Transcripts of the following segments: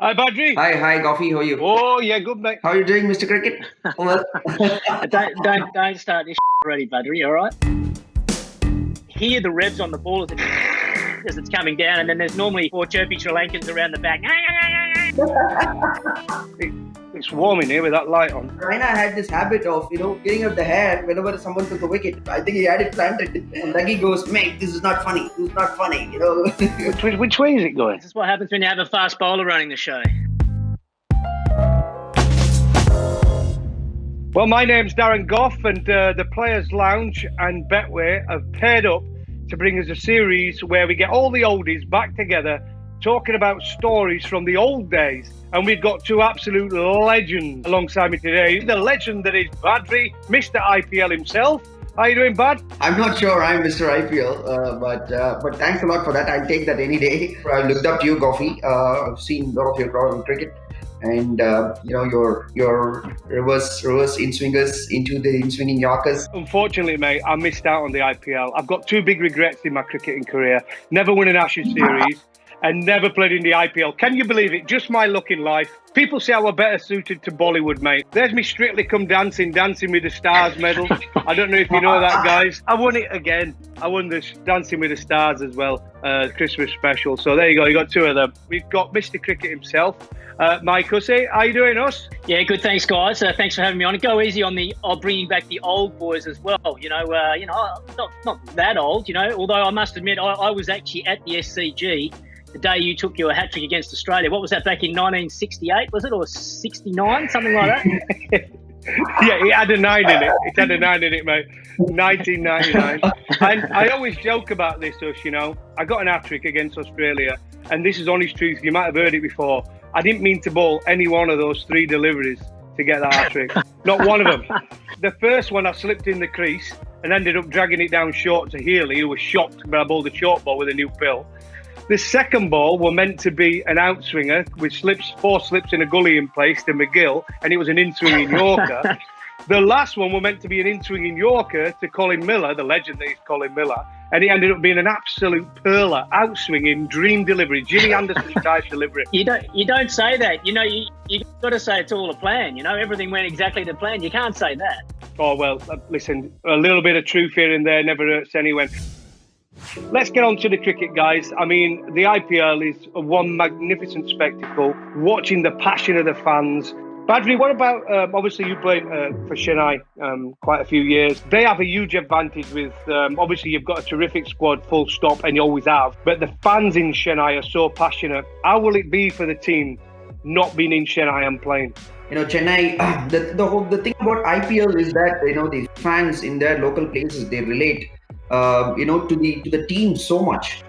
Hi, Badri. Hi, Goughy. How are you? Oh, yeah, good, mate. How are you doing, Mr. Cricket? Well, Don't start this already, Badri. All right. Hear the revs on the ball as it's coming down, and then there's normally 4 chirpy Sri Lankans around the back. It's warm in here with that light on. Raina had this habit of, getting out the hair whenever someone took a wicket. I think he had it planted. And Dougie goes, mate, this is not funny. This is not funny, Which way is it going? This is what happens when you have a fast bowler running the show. Well, my name's Darren Gough, and the Players Lounge and Betway have paired up to bring us a series where we get all the oldies back together talking about stories from the old days. And we've got 2 absolute legends alongside me today. The legend that is Badri, Mr. IPL himself. How you doing, Bad? I'm not sure I'm Mr. IPL, but thanks a lot for that. I'll take that any day. I looked up to you, Goughy. I've seen a lot of your cricket. And your reverse in-swingers into the in-swinging Yorkers. Unfortunately, mate, I missed out on the IPL. I've got 2 big regrets in my cricketing career. Never won an Ashes series and never played in the IPL. Can you believe it? Just my luck in life. People say I was better suited to Bollywood, mate. There's me Strictly Come Dancing with the Stars medal. I don't know if you know that, guys. I won it again. I won the Dancing with the Stars as well, Christmas special. So there you go. You got 2 of them. We've got Mr. Cricket himself, Mike Hussey. How you doing, us? Yeah, good. Thanks, guys. Thanks for having me on. Go easy on bringing back the old boys as well. Not that old. Although I must admit, I was actually at the SCG the day you took your hat trick against Australia. What was that, back in 1968, was it, or 69, something like that? Yeah, it had a 9 in it. It had a 9 in it, mate. 1999. And I always joke about this, I got an hat trick against Australia, and this is honest truth. You might have heard it before. I didn't mean to bowl any one of those 3 deliveries to get that hat trick. Not one of them. The first one, I slipped in the crease and ended up dragging it down short to Healy, who was shocked when I bowled a short ball with a new pill. The second ball were meant to be an outswinger with 4 slips in a gully in place to McGill, and it was an in-swinging Yorker. The last one were meant to be an in-swinging Yorker to Colin Miller, the legend that is Colin Miller, and it ended up being an absolute perler, outswinging, dream delivery, Jimmy Anderson type delivery. You don't say that. You got to say it's all a plan. Everything went exactly to plan. You can't say that. Oh, well, listen, a little bit of truth here and there never hurts anyone. Let's get on to the cricket, guys. I mean, the IPL is one magnificent spectacle, watching the passion of the fans. Badri, what about, obviously you played for Chennai quite a few years. They have a huge advantage with, obviously you've got a terrific squad, full stop, and you always have. But the fans in Chennai are so passionate. How will it be for the team not being in Chennai and playing? Chennai, the thing about IPL is that, the fans in their local places, they relate to the team so much.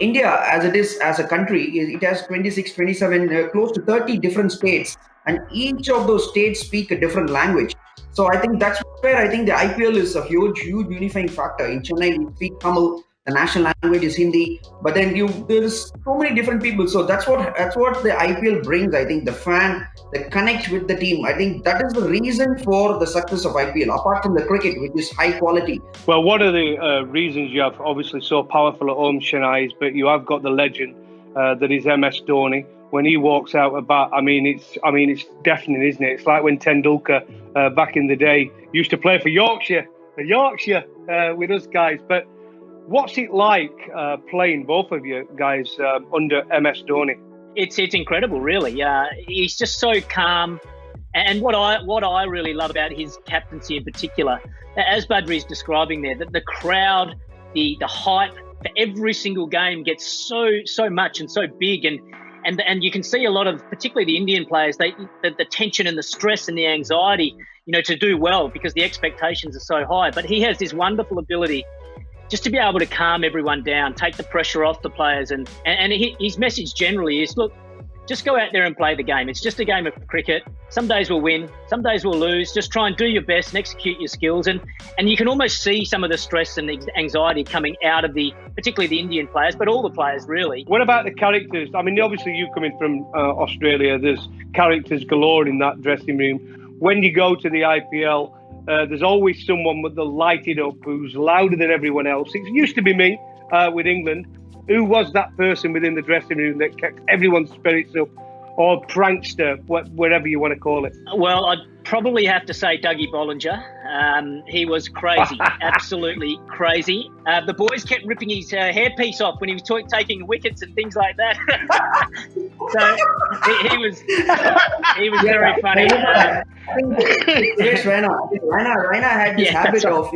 India, as it is as a country, it has 26, 27, close to 30 different states, and each of those states speak a different language. So I think that's where I think the IPL is a huge unifying factor. In Chennai, we speak Tamil, the national language is Hindi, but then there's so many different people. So that's what the IPL brings. I think the fan, the connect with the team. I think that is the reason for the success of IPL, apart from the cricket, which is high quality. Well, one of the reasons you have obviously so powerful at home, Chennai, is but you have got the legend that is MS Dhoni. When he walks out about, it's deafening, isn't it? It's like when Tendulkar back in the day used to play for Yorkshire with us guys. But what's it like playing, both of you guys, under MS Dhoni? It's incredible, really. He's just so calm, and what I really love about his captaincy in particular, as Badri's describing there, that the crowd, the hype for every single game gets so much and so big, and you can see a lot of, particularly the Indian players, the tension and the stress and the anxiety, to do well because the expectations are so high. But he has this wonderful ability just to be able to calm everyone down, take the pressure off the players. And his message generally is, look, just go out there and play the game. It's just a game of cricket. Some days we'll win, some days we'll lose. Just try and do your best and execute your skills. And you can almost see some of the stress and the anxiety coming out of particularly the Indian players, but all the players really. What about the characters? I mean, obviously you coming from Australia, there's characters galore in that dressing room. When you go to the IPL, there's always someone with the light it up who's louder than everyone else. It used to be me with England. Who was that person within the dressing room that kept everyone's spirits up, or prankster, whatever you want to call it? Well, I'd probably have to say Dougie Bollinger. He was crazy, absolutely crazy. The boys kept ripping his hairpiece off when he was taking wickets and things like that. So he was very funny. Yes, Raina had this habit of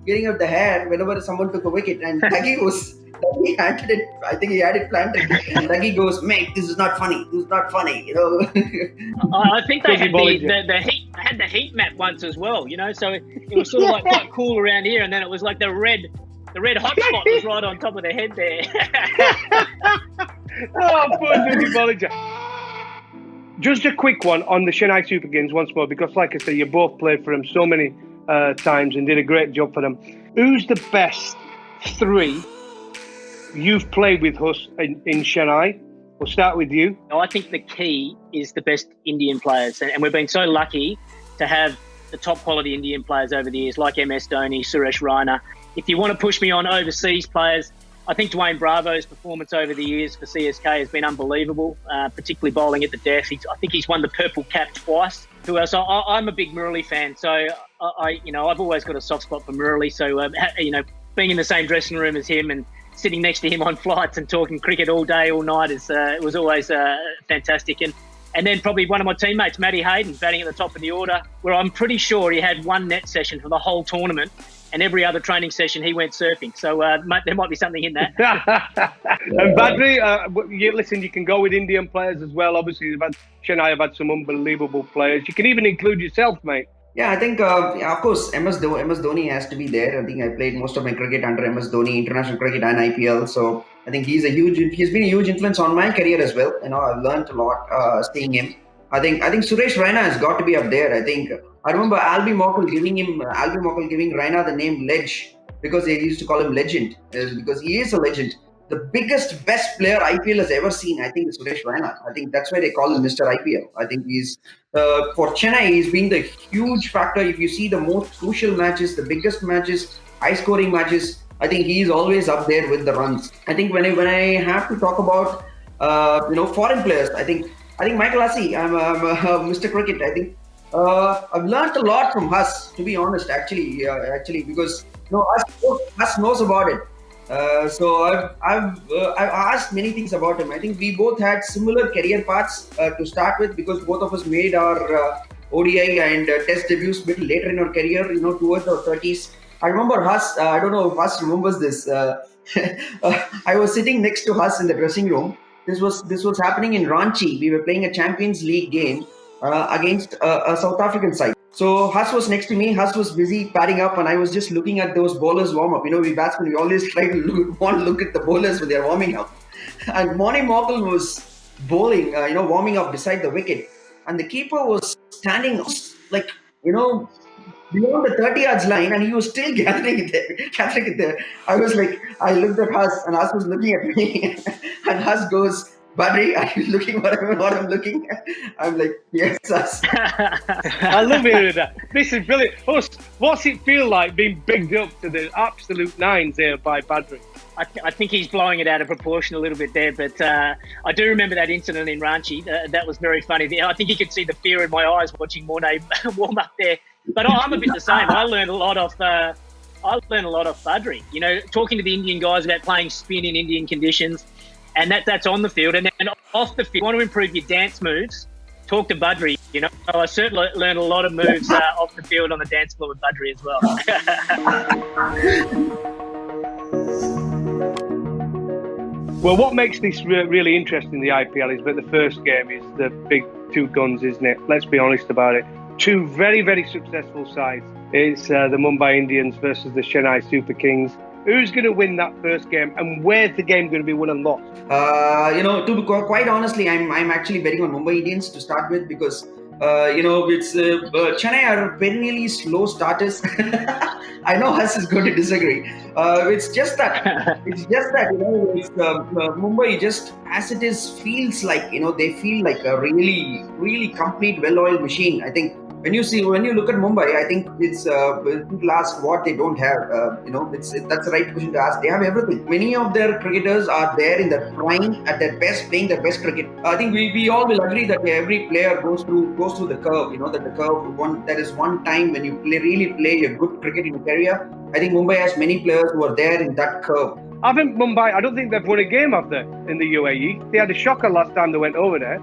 getting out the hair whenever someone took a wicket, and Dougie handed it. I think he had it planted, and Dougie goes, "Mate, this is not funny. This is not funny." I think they had the heat map once as well. So it was sort of like quite cool around here, and then it was like the red hot spot was right on top of the head there. Oh, poor Dougie Bollinger. Just a quick one on the Chennai Super Kings once more, because like I said, you both played for them so many times and did a great job for them. Who's the best three you've played with, Huss, in Chennai? We'll start with you. I think the key is the best Indian players, and we've been so lucky to have the top quality Indian players over the years, like MS Dhoni, Suresh Raina. If you want to push me on overseas players, I think Dwayne Bravo's performance over the years for CSK has been unbelievable, particularly bowling at the death. I think he's won the purple cap twice. Who else? I'm a big Murali fan, so I've always got a soft spot for Murali. So being in the same dressing room as him and sitting next to him on flights and talking cricket all day, all night it was always fantastic. And then probably one of my teammates, Matty Hayden, batting at the top of the order, where I'm pretty sure he had one net session for the whole tournament, and every other training session he went surfing. So there might be something in that. And Badri, listen, you can go with Indian players as well. Obviously, Chennai have had some unbelievable players. You can even include yourself, mate. Yeah, I think, of course, MS Dhoni has to be there. I think I played most of my cricket under MS Dhoni, international cricket and IPL. So I think he's been a huge influence on my career as well. I've learned a lot seeing him. I think Suresh Raina has got to be up there. I remember Morne Morkel giving Raina the name Ledge, because they used to call him Legend, because he is a legend. The biggest, best player IPL has ever seen, I think, is Suresh Raina. I think that's why they call him Mr. IPL. I think he's, for Chennai, he's been the huge factor. If you see the most crucial matches, the biggest matches, high-scoring matches, I think he's always up there with the runs. I think when I have to talk about, foreign players, I think Michael Hussey, I'm Mr. Cricket. I think I've learned a lot from Huss, to be honest, actually, because Huss knows about it. So I've asked many things about him. I think we both had similar career paths to start with, because both of us made our ODI and Test debuts a bit later in our career, towards our 30s. I remember Huss. I don't know if Huss remembers this. I was sitting next to Huss in the dressing room. This was happening in Ranchi. We were playing a Champions League game against a South African side. So Huss was next to me. Huss was busy padding up, and I was just looking at those bowlers warm up. We batsmen, we always try to want to look at the bowlers when they're warming up. And Morne Morkel was bowling, warming up beside the wicket, and the keeper was standing beyond the 30 yards line, and he was still gathering it there. I looked at Huss, and Huss was looking at me, and Huss goes, "Badri, are you looking what I'm looking at?" I'm like, "Yes, Huss." I love hearing that. This is brilliant. Huss, what's it feel like being bigged up to the absolute nines here by Badri? I think he's blowing it out of proportion a little bit there, but I do remember that incident in Ranchi. That was very funny. I think you could see the fear in my eyes watching Morne warm up there. But I'm a bit the same. I learned a lot off Badri. Talking to the Indian guys about playing spin in Indian conditions, and that's on the field. And then off the field, you want to improve your dance moves, talk to Badri. I certainly learned a lot of moves off the field on the dance floor with Badri as well. Well, what makes this really interesting, the IPL, is that the first game is the big two guns, isn't it? Let's be honest about it. Two very, very successful sides. It's the Mumbai Indians versus the Chennai Super Kings. Who's going to win that first game, and where's the game going to be won and lost? To be quite honestly, I'm actually betting on Mumbai Indians to start with, because it's Chennai are perennially slow starters. I know Huss is going to disagree. It's just that Mumbai, just as it is, feels like they feel like a really, really complete, well-oiled machine. I think when you look at Mumbai, I think it's people ask what they don't have. That's the right question to ask. They have everything. Many of their cricketers are there in their prime, at their best, playing their best cricket. I think we all will agree that every player goes through the curve. That the curve there is one time when you really play a good cricket in your career. I think Mumbai has many players who are there in that curve. I think Mumbai, I don't think they've won a game, have they, in the UAE? They had a shocker last time they went over there.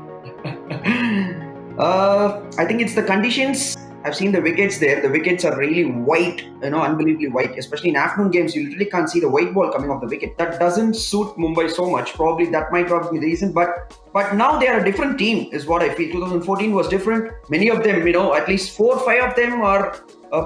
I think it's the conditions. I've seen the wickets there. The wickets are really white, unbelievably white. Especially in afternoon games, you literally can't see the white ball coming off the wicket. That doesn't suit Mumbai so much. That might be the reason. But now they are a different team, is what I feel. 2014 was different. Many of them, at least 4 or 5 of them are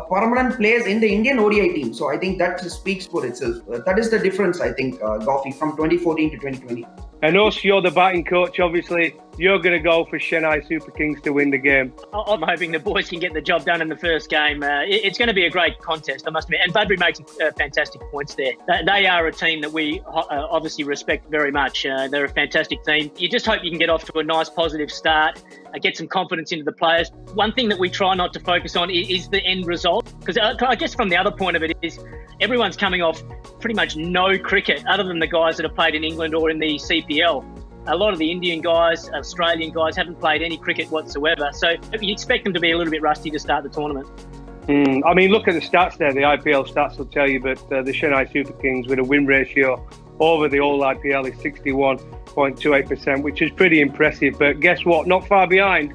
permanent players in the Indian ODI team. So I think that speaks for itself. That is the difference, I think, Gough, from 2014 to 2020. And Us, you're the batting coach, obviously. You're going to go for Chennai Super Kings to win the game. I'm hoping the boys can get the job done in the first game. It's going to be a great contest, I must admit. And Badri makes fantastic points there. They are a team that we obviously respect very much. They're a fantastic team. You just hope you can get off to a nice positive start, get some confidence into the players. One thing that we try not to focus on is the end result. Because I guess from the other point of it is everyone's coming off pretty much no cricket other than the guys that have played in England or in the CPL. A lot of the Indian guys, Australian guys haven't played any cricket whatsoever. So you expect them to be a little bit rusty to start the tournament. I mean, look at the stats there. The IPL stats will tell you, but the Chennai Super Kings with a win ratio over the whole IPL is 61.28%, which is pretty impressive. But guess what? Not far behind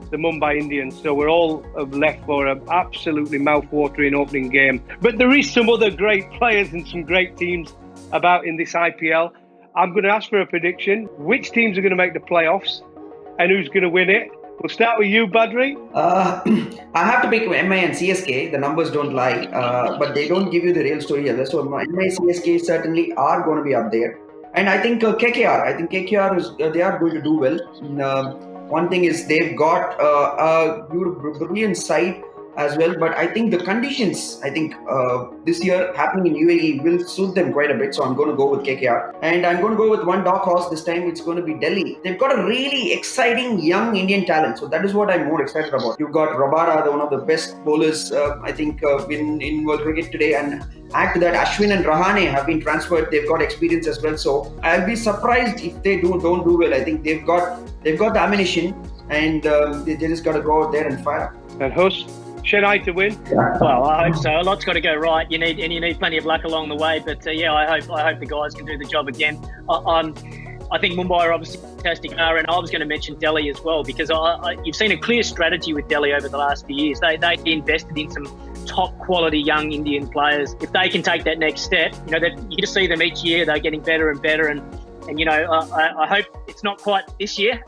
the Mumbai Indians. So we're all left for an absolutely mouth-watering opening game. But there is some other great players and some great teams about in this IPL. I'm going to ask for a prediction. Which teams are going to make the playoffs and who's going to win it? We'll start with you, Badri. I have to pick MI and CSK. The numbers don't lie, but they don't give you the real story either. So MI and CSK certainly are going to be up there. And I think KKR. I think KKR they are going to do well. One thing is they've got a brilliant side as well, but I think the conditions, this year happening in UAE will suit them quite a bit. So I'm going to go with KKR, and I'm going to go with one dark horse this time. It's going to be Delhi. They've got a really exciting young Indian talent, so that is what I'm more excited about. You've got Rabada, one of the best bowlers in world cricket today, and add to that Ashwin and Rahane have been transferred. They've got experience as well, so I'll be surprised if they don't do well. I think they've got the ammunition, and they just got to go out there and fire. And Huss, Chennai to win? Well, I hope so. A lot's got to go right. You need plenty of luck along the way. But I hope the guys can do the job again. I think Mumbai are obviously fantastic, and I was going to mention Delhi as well, because you've seen a clear strategy with Delhi over the last few years. They invested in some top quality young Indian players. If they can take that next step, you just see them each year. They're getting better and better, and I hope it's not quite this year,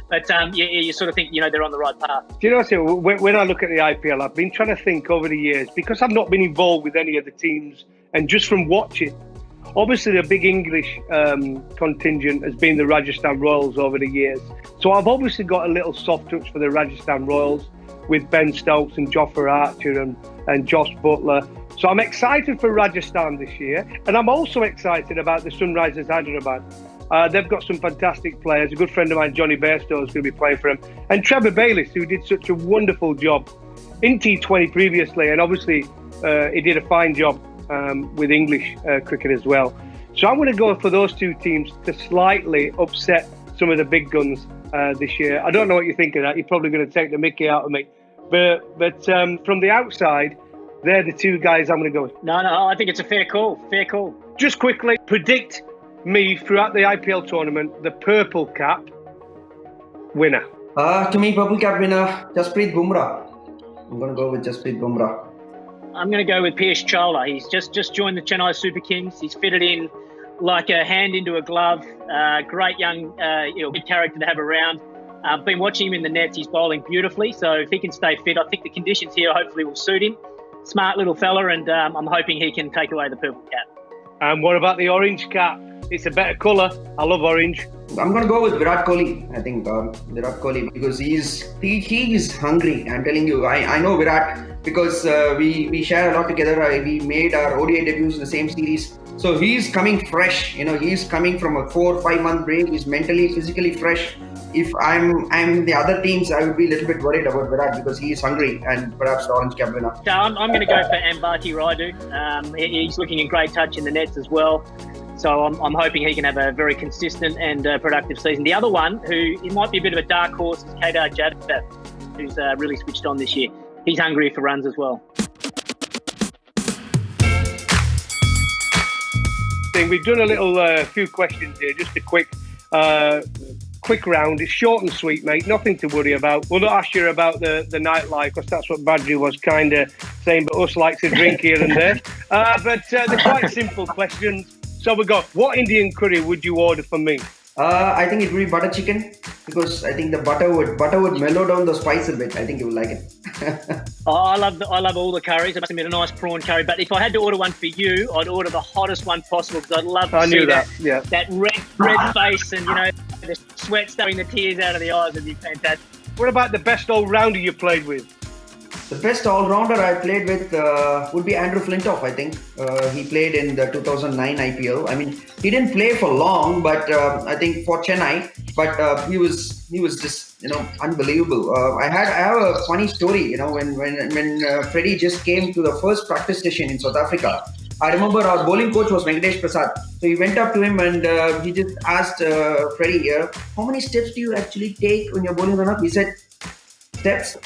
but you sort of think they're on the right path. Do you know what? When I look at the IPL, I've been trying to think over the years, because I've not been involved with any of the teams, and just from watching, obviously the big English contingent has been the Rajasthan Royals over the years. So I've obviously got a little soft touch for the Rajasthan Royals with Ben Stokes and Jofra Archer and Josh Butler. So I'm excited for Rajasthan this year, and I'm also excited about the Sunrisers Hyderabad. They've got some fantastic players. A good friend of mine, Johnny Bairstow, is going to be playing for them. And Trevor Bayliss, who did such a wonderful job in T20 previously, and obviously he did a fine job with English cricket as well. So I'm going to go for those two teams to slightly upset some of the big guns this year. I don't know what you think of that. You're probably going to take the mickey out of me. But from the outside, they're the two guys I'm going to go with. No, I think it's a fair call. Fair call. Just quickly, predict me throughout the IPL tournament, the purple cap winner. To me, purple cap winner, Jasprit Bumrah. I'm going to go with Jasprit Bumrah. I'm going to go with Piyush Chawla. He's just joined the Chennai Super Kings. He's fitted in like a hand into a glove. Great young, big character to have around. Been watching him in the nets. He's bowling beautifully. So if he can stay fit, I think the conditions here hopefully will suit him. Smart little fella, and I'm hoping he can take away the purple cap. And what about the orange cap? It's a better colour. I love orange. I'm going to go with Virat Kohli. I think Virat Kohli, because he is hungry. I'm telling you, I know Virat because we share a lot together. We made our ODI debuts in the same series. So he's coming fresh. He's coming from a 4 or 5 month break. He's mentally, physically fresh. if I'm the other teams, I would be a little bit worried about Virat because he is hungry and perhaps the orange cap winner. So I'm going to go for Ambati Raidu. He's looking in great touch in the nets as well. So I'm hoping he can have a very consistent and productive season. The other one, who he might be a bit of a dark horse, is Kedar Jadhav, who's really switched on this year. He's hungry for runs as well. We've done a little few questions here, just a quick round. It's short and sweet, mate. Nothing to worry about. We'll not ask you about the nightlife, because that's what Badri was kind of saying, but us likes a drink here and there. But they're quite simple questions. So we got, what Indian curry would you order for me? I think it would be butter chicken, because I think the butter would mellow down the spice a bit. I think you would like it. I love all the curries. I must admit, a nice prawn curry. But if I had to order one for you, I'd order the hottest one possible, because I'd love to see that red face and, the sweat starting the tears out of the eyes would be fantastic. What about the best all-rounder you played with? The best all-rounder I played with would be Andrew Flintoff, I think. He played in the 2009 IPL. I mean, he didn't play for long, but I think for Chennai. But he was just, unbelievable. I have a funny story, when Freddie just came to the first practice session in South Africa. I remember our bowling coach was Venkatesh Prasad. So he went up to him and he just asked Freddie, how many steps do you actually take when you're bowling run up? He said, steps.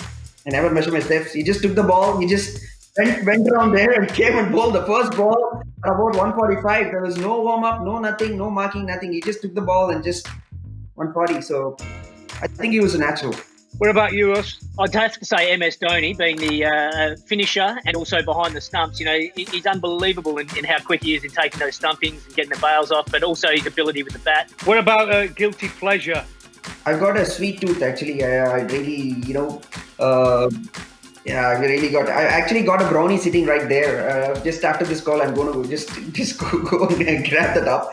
I never measure my steps. He just took the ball. He just went around there and came and bowled the first ball at about 145. There was no warm-up, no nothing, no marking, nothing. He just took the ball and just 140. So I think he was a natural. What about you, Huss? I'd have to say MS Dhoni, being the finisher and also behind the stumps. He's unbelievable in how quick he is in taking those stumpings and getting the bails off, but also his ability with the bat. What about guilty pleasure? I've got a sweet tooth, actually. I really, I actually got a brownie sitting right there. Just after this call, I'm going to just go and grab that up.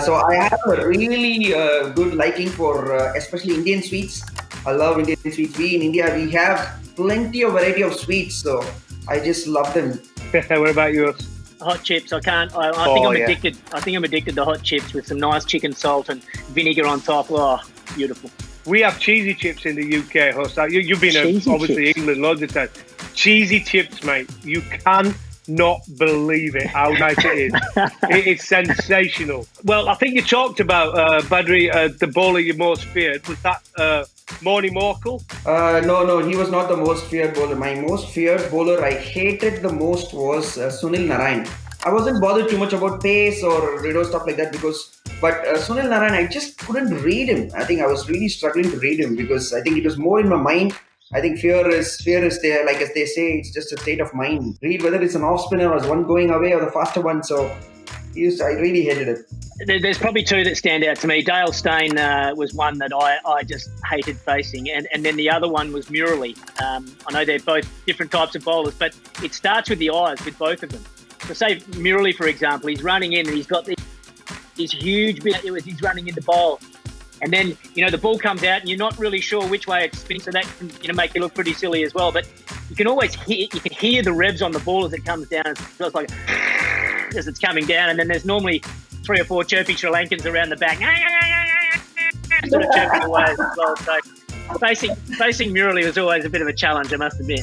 So I have a really good liking for especially Indian sweets. I love Indian sweets. We in India, we have plenty of variety of sweets. So I just love them. What about yours? Hot chips. I think I'm addicted. I think I'm addicted to hot chips with some nice chicken salt and vinegar on top. Oh, beautiful. We have cheesy chips in the UK, Huss. You've been obviously England loads of times. Cheesy chips, mate. You cannot believe it, how nice it is. It is sensational. Well, I think you talked about, Badri, the bowler you most feared. Was that Morne Morkel? No, he was not the most feared bowler. My most feared bowler I hated the most was Sunil Narine. I wasn't bothered too much about pace or stuff like that but Sunil Narine, I just couldn't read him. I think I was really struggling to read him because I think it was more in my mind. I think fear is there, like as they say, it's just a state of mind. Read whether it's an off spinner or one going away or the faster one. So I really hated it. There's probably two that stand out to me. Dale Steyn was one that I just hated facing, and then the other one was Murali. I know they're both different types of bowlers, but it starts with the eyes with both of them. So say Murali, for example, he's running in and he's got this huge bit. He's running in the bowl, and then the ball comes out and you're not really sure which way it's spinning, so that can make you look pretty silly as well. But you can always hear the revs on the ball as it comes down. It's like as it's coming down, and then there's normally 3 or 4 chirpy Sri Lankans around the back, sort of chirping away as well. So facing Murali was always a bit of a challenge, I must admit.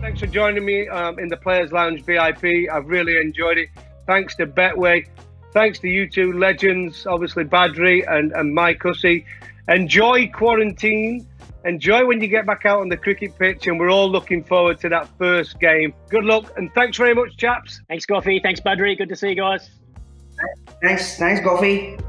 Thanks for joining me in the Players Lounge VIP. I've really enjoyed it. Thanks to Betway. Thanks to you two legends, obviously Badri and Mike Hussey. Enjoy quarantine. Enjoy when you get back out on the cricket pitch, and we're all looking forward to that first game. Good luck, and thanks very much, chaps. Thanks, Goughy. Thanks, Badri. Good to see you guys. Thanks, Goughy.